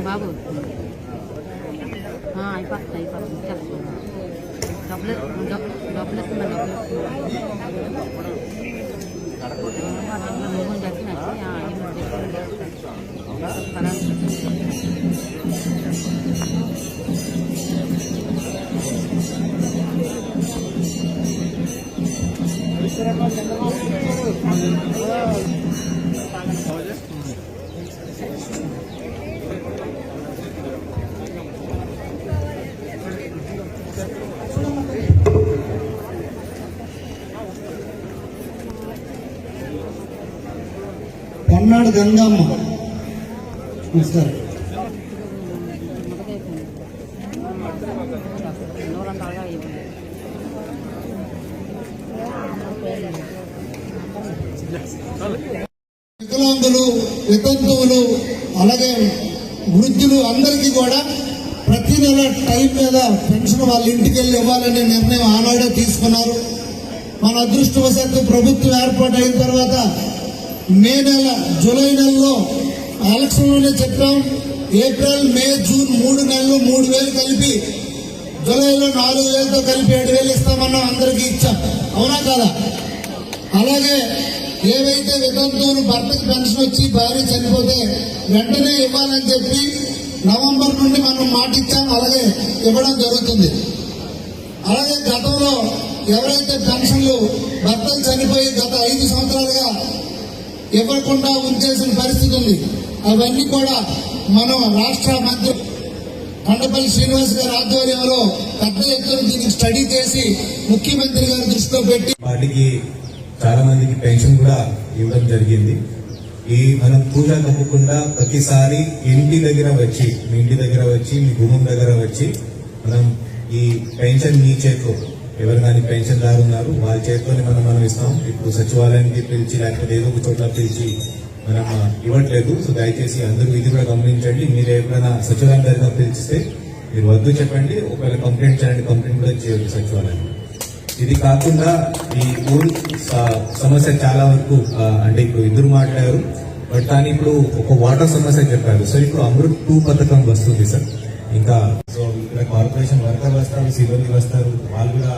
బాబు అయిపోతుంది డబ్బులు పన్నాడు గంగమ్మ నమస్కారం. వికలాంగులు, వితంతువులు, అలాగే వృద్ధులు అందరికీ కూడా ప్రతి నెల టైం మీద పెన్షన్ వాళ్ళ ఇంటికి వెళ్ళి ఇవ్వాలనే నిర్ణయం ఆనాడే తీసుకున్నారు. మన అదృష్టవశాత్తు ప్రభుత్వం ఏర్పాటు అయిన తర్వాత మే నెల, జూలై నెలలో ఎలక్షన్లోనే చెప్పాం. ఏప్రిల్, మే, జూన్ 3 నెలలు 3,000 కలిపి, జూలైలో 4,000తో కలిపి 7,000 ఇస్తామన్నాం. అందరికీ ఇచ్చాం, అవునా కదా? అలాగే ఏవైతే వితంతువులు భర్తకి పెన్షన్ వచ్చి భార్య చనిపోతే వెంటనే ఇవ్వాలని చెప్పి నవంబర్ నుండి మనం మాట ఇచ్చాం. అలాగే ఇవ్వడం జరుగుతుంది. అలాగే గతంలో ఎవరైతే పెన్షన్లు భర్తలు చనిపోయి గత 5 సంవత్సరాలుగా ఇవ్వకుండా ఉంచేసిన పరిస్థితి ఉంది, అవన్నీ కూడా మనం రాష్ట్ర మంత్రి కొండపల్లి శ్రీనివాస్ గారి ఆధ్వర్యంలో పెద్ద ఎత్తున దీనికి స్టడీ చేసి ముఖ్యమంత్రి గారి దృష్టిలో పెట్టి వాటికి చాలా మందికి పెన్షన్ కూడా ఇవ్వడం జరిగింది. ఈ మనం పూజ తప్పకుండా ప్రతిసారి ఇంటి దగ్గర వచ్చి, మీ ఇంటి దగ్గర వచ్చి, మీ గుమ్మం దగ్గర వచ్చి మనం ఈ పెన్షన్ మీ చేతితో, ఎవరు కానీ పెన్షన్ దారు ఉన్నారు వాళ్ళ చేతితోనే మనం ఇస్తాం. ఇప్పుడు సచివాలయానికి పిలిచి లేకపోతే ఏదో ఒక చోట్ల పిలిచి మనం ఇవ్వట్లేదు. సో దయచేసి అందరూ ఇది కూడా గమనించండి. మీరు ఎప్పుడైనా సచివాలయం దగ్గర పిలిచిస్తే మీరు వద్దు చెప్పండి. ఒకవేళ కంప్లైంట్ చేయండి, కంప్లైంట్ కూడా చేయొద్దు సచివాలయం. ఇది కాకుండా ఈ ఊరు సమస్య చాలా వరకు అంటే ఇప్పుడు ఇద్దరు మాట్లాడారు, బట్ కానీ ఇప్పుడు ఒక వాటర్ సమస్య చెప్పారు. సో ఇప్పుడు అమృత్ 2 పథకం వస్తుంది సార్. ఇంకా సో ఇక్కడ కార్పొరేషన్ వర్కర్ వస్తారు, సిబ్బంది వస్తారు. వాళ్ళు కూడా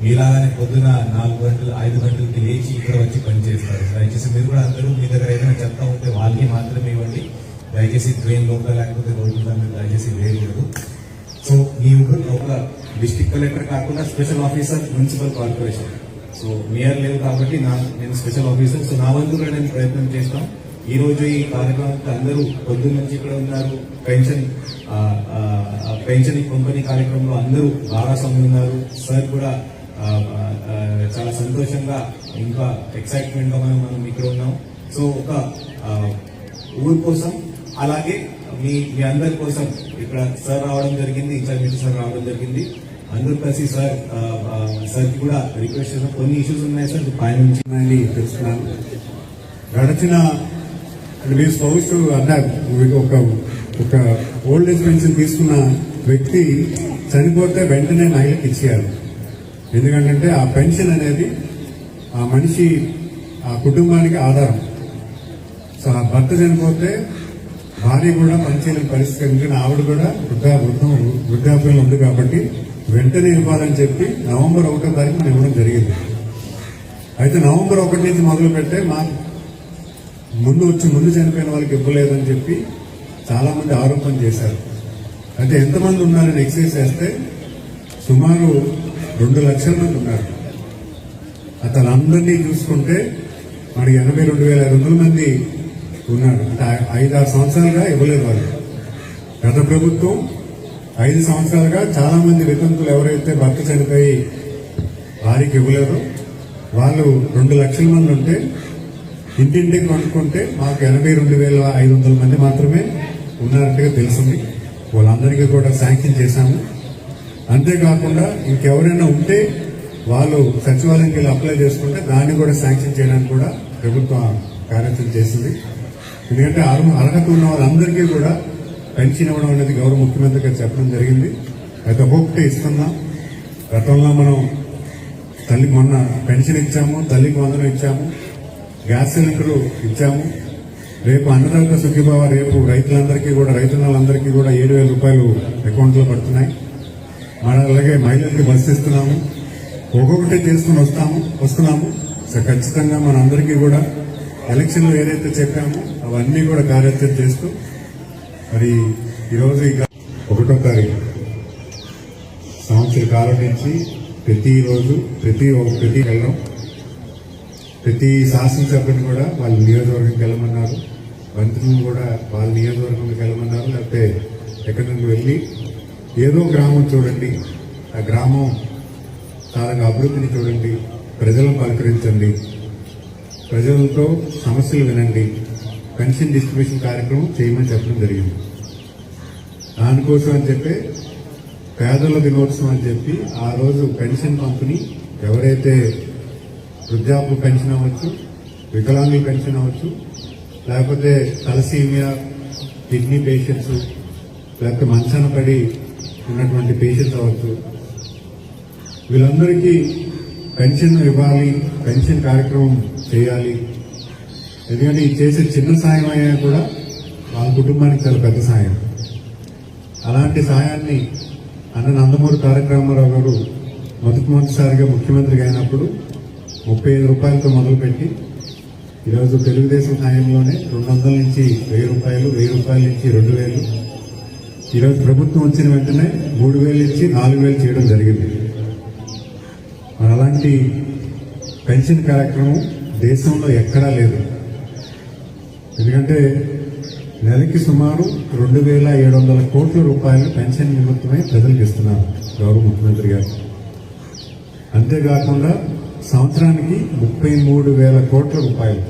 మీలాగానే పొద్దున 4 గంటలు 5 గంటలకి లేచి ఇక్కడ వచ్చి పనిచేస్తారు. దయచేసి మీరు కూడా అందరూ మీ దగ్గర ఏదైనా చెప్తా ఉంటే వాళ్ళకి మాత్రమే ఇవ్వండి. దయచేసి ట్రైన్ లోపల లేకపోతే రోడ్డు మీద దయచేసి వేయకూడదు. సో మీ ఊరు లోపల డిస్ట్రిక్ట్ కలెక్టర్ కాకుండా special officer municipal corporation, so mayor లేవు కాబట్టి నేను స్పెషల్ ఆఫీసర్. సో నా వంతుగా నేను ప్రయత్నం చేస్తాం. ఈ రోజు ఈ కార్యక్రమానికి అందరూ పొద్దున్న నుంచి ఇక్కడ ఉన్నారు. పెన్షన్ పంపిణీ కార్యక్రమంలో అందరూ భాగస్వాములు ఉన్నారు. సార్ కూడా చాలా సంతోషంగా, ఇంకా ఎక్సైట్మెంట్ గా మనం ఇక్కడ ఉన్నాం. సో ఒక ఊరు కోసం, అలాగే మీ అందరి కోసం ఇక్కడ సార్ రావడం జరిగింది, ఇన్ఛార్జ్ సార్ రావడం జరిగింది. అందరూ కలిసి సార్కి కూడా రిక్వెస్ట్ చేసిన కొన్ని ఇష్యూస్ ఉన్నాయి సార్ పైన నుంచి తెలుసుకున్నాను. గడిచిన మీరు స్పౌస్ అన్నారు, ఒక ఓల్డ్ ఏజ్ పెన్షన్ తీసుకున్న వ్యక్తి చనిపోతే వెంటనే మహిళకి ఇచ్చేయాలి. ఎందుకంటే ఆ పెన్షన్ అనేది ఆ మనిషి, ఆ కుటుంబానికి ఆధారం. సో ఆ భర్త చనిపోతే భార్య కూడా పనిచేయలేని పరిస్థితి, ఎందుకంటే ఆవిడ కూడా వృద్ధాప్యంలో ఉంది కాబట్టి వెంటనే ఇవ్వాలని చెప్పి నవంబర్ 1వ తారీఖు మనం ఇవ్వడం జరిగింది. అయితే నవంబర్ 1 నుంచి మొదలు పెట్టే ముందు చనిపోయిన వాళ్ళకి ఇవ్వలేదని చెప్పి చాలా మంది ఆరోపణ చేశారు. అయితే ఎంతమంది ఉన్నారని ఎక్సైజ్ చేస్తే సుమారు 2 లక్షల మంది ఉన్నారు. అతను అందరినీ చూసుకుంటే మనకి 82,500 మంది ఉన్నారు. అంటే 5-6 సంవత్సరాలుగా ఇవ్వలేదు వాళ్ళు. గత ప్రభుత్వం 5 సంవత్సరాలుగా చాలా మంది వితంతులు ఎవరైతే భర్త చనిపోయి వారికి ఇవ్వలేదో వాళ్ళు 2 లక్షల మంది ఉంటే ఇంటింటికి కనుక్కుంటే మాకు 82,500 మంది మాత్రమే ఉన్నట్టుగా తెలిసింది. వాళ్ళందరికీ కూడా శాంక్షన్ చేశాము. అంతేకాకుండా ఇంకెవరైనా ఉంటే వాళ్ళు సచివాలయంకి వెళ్ళి అప్లై చేసుకుంటే దాన్ని కూడా శాంక్షన్ చేయడానికి కూడా ప్రభుత్వం కార్యక్రమం చేసింది. ఎందుకంటే అర్హత ఉన్న వాళ్ళందరికీ కూడా పెన్షన్ ఇవ్వడం అనేది గౌరవ ముఖ్యమంత్రి గారు చెప్పడం జరిగింది. అయితే ఒక్కొక్కటి ఇస్తున్నాం. గతంలో మనం మొన్న పెన్షన్ ఇచ్చాము, తల్లికి వందనం ఇచ్చాము, గ్యాస్ సిలిండర్ ఇచ్చాము. రేపు అన్నదాత సుఖీభావ రేపు రైతులందరికీ కూడా రైతులందరికీ కూడా 7,000 రూపాయలు అకౌంట్లో పడుతున్నాయి. మన అలాగే మహిళలకి బస్సు ఇస్తున్నాము. ఒక్కొక్కటి చేసుకుని వస్తున్నాము. సో ఖచ్చితంగా మనందరికీ కూడా ఎలక్షన్లో ఏదైతే చెప్పామో అవన్నీ కూడా కార్యాచరణ చేస్తూ మరి ఈరోజు ఇక 1వ తారీఖు సంవత్సర కాలం నుంచి ప్రతిరోజు ప్రతి వెళ్ళడం, ప్రతి శాసనసభ్యుని కూడా వాళ్ళ నియోజకవర్గంకి వెళ్ళమన్నారు, మంత్రులను కూడా వాళ్ళ నియోజకవర్గంకి వెళ్ళమన్నారు. లేకపోతే ఎక్కడి నుండి వెళ్ళి ఏదో గ్రామం చూడండి, ఆ గ్రామం చాలా అభివృద్ధిని చూడండి, ప్రజలను పలకరించండి, ప్రజలతో సమస్యలు వినండి, పెన్షన్ డిస్ట్రిబ్యూషన్ కార్యక్రమం చేయమని చెప్పడం జరిగింది. దానికోసం అని చెప్పి పేదల దినోత్సవం అని చెప్పి ఆ రోజు పెన్షన్ పంపిణీ ఎవరైతే వృద్ధాప్య పెన్షన్ అవ్వచ్చు, వికలాంగుల పెన్షన్ అవ్వచ్చు, లేకపోతే తలసీమియా, కిడ్నీ పేషెంట్స్, లేకపోతే మంచాన పడి ఉన్నటువంటి పేషెంట్స్ అవ్వచ్చు, వీళ్ళందరికీ పెన్షన్ ఇవ్వాలి, పెన్షన్ కార్యక్రమం చేయాలి. ఎందుకంటే ఈ చేసే చిన్న సాయం అయినా కూడా వాళ్ళ కుటుంబానికి చాలా పెద్ద సాయం. అలాంటి సాయాన్ని అన్న నందమూరి తారక రామారావు గారు మొదటిసారిగా ముఖ్యమంత్రిగా అయినప్పుడు 35 రూపాయలతో మొదలుపెట్టి ఈరోజు తెలుగుదేశం హయాంలోనే 200 నుంచి 1000 రూపాయలు, 1000 రూపాయల నుంచి 2000, ఈరోజు ప్రభుత్వం వచ్చిన వెంటనే 3000 నుంచి 4000 చేయడం జరిగింది. మరి అలాంటి పెన్షన్ కార్యక్రమం దేశంలో ఎక్కడా లేదు. ఎందుకంటే నెలకి సుమారు 2,700 కోట్ల రూపాయలు పెన్షన్ నిమిత్తమై ప్రజలకు ఇస్తున్నారు గౌరవ ముఖ్యమంత్రి గారు. అంతేకాకుండా సంవత్సరానికి 33,000 కోట్ల రూపాయలు,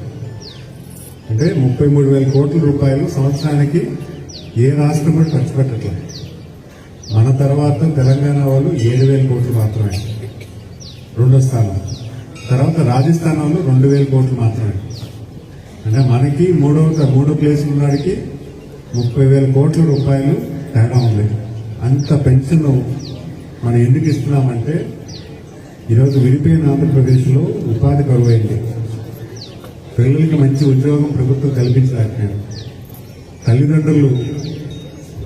అంటే 33,000 కోట్ల రూపాయలు సంవత్సరానికి ఏ రాష్ట్రం కూడా ఖర్చు పెట్టట్లేదు. మన తర్వాత తెలంగాణ వాళ్ళు 7,000 కోట్లు మాత్రమే 2వ స్థానం, తర్వాత రాజస్థాన్ వాళ్ళు 2,000 కోట్లు మాత్రమే. అంటే మనకి మూడో ప్లేస్ ఉన్నవాడికి 30,000 కోట్ల రూపాయలు తేడా ఉంది. అంత పెన్షన్ మనం ఎందుకు ఇస్తున్నామంటే ఈరోజు విడిపోయిన ఆంధ్రప్రదేశ్లో ఉపాధి కరువైంది. పిల్లలకి మంచి ఉద్యోగం ప్రభుత్వం కల్పించలేకపోయింది. తల్లిదండ్రులు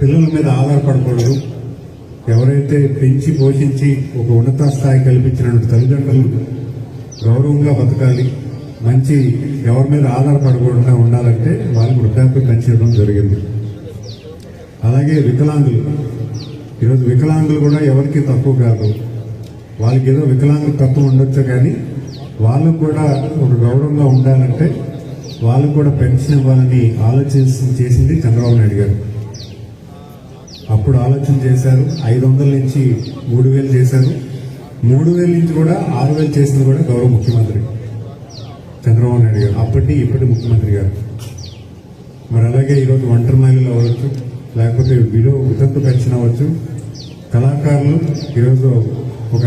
పిల్లల మీద ఆధారపడకూడదు. ఎవరైతే పెంచి పోషించి ఒక ఉన్నత స్థాయి కల్పించినటువంటి తల్లిదండ్రులు గౌరవంగా బతకాలి, మంచి ఎవరి మీద ఆధారపడకుండా ఉండాలంటే వాళ్ళు వృద్ధాప్య పెంచడం జరిగింది. అలాగే వికలాంగులు, ఈరోజు వికలాంగులు కూడా ఎవరికి తక్కువ కాదు. వాళ్ళకి ఏదో వికలాంగులు తక్కువ ఉండొచ్చు, కానీ వాళ్ళకు కూడా ఒక గౌరవంగా ఉండాలంటే వాళ్ళకు కూడా పెన్షన్ ఇవ్వాలని ఆలోచన చేసింది చంద్రబాబు నాయుడు గారు. అప్పుడు ఆలోచన చేశారు. 500 నుంచి 3,000 చేశారు. 3,000 నుంచి కూడా 6,000 చేసింది కూడా గౌరవ ముఖ్యమంత్రి చంద్రబాబు నాయుడు గారు, అప్పటి ఇప్పటి ముఖ్యమంత్రి గారు. మరి అలాగే ఈరోజు ఒంటరి మహిళలు అవ్వచ్చు, లేకపోతే వితంతు పెన్షన్ అవ్వచ్చు, కళాకారులు ఈరోజు ఒక